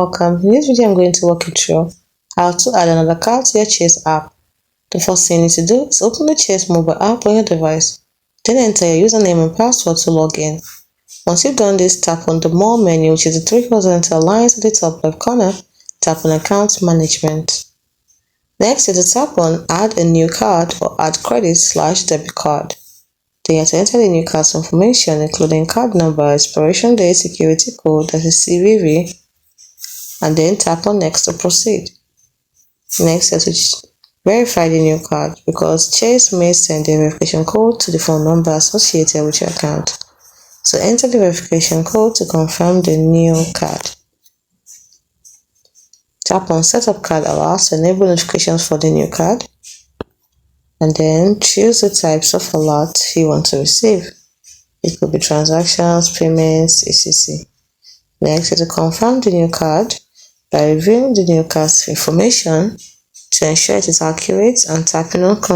welcome. In this video I'm going to walk you through how to add another card to your Chase app. The first thing you need to do is open the Chase mobile app on your device, then enter your username and password to log in. Once you've done this, tap on the More menu, which is the three horizontal lines at the top left corner. Tap on Account Management. Next is to tap on Add a new card or Add credit/debit card. Then you have to enter the new card's information, including card number, expiration date, security code, that is CVV, and then tap on Next to proceed. Next, you have to verify the new card because Chase may send a verification code to the phone number associated with your account. So enter the verification code to confirm the new card. Tap on Setup Card Allows to enable notifications for the new card, and then choose the types of alert you want to receive. It could be transactions, payments, etc. Next is to confirm the new card by reviewing the new card's information to ensure it is accurate and tapping on Confirm.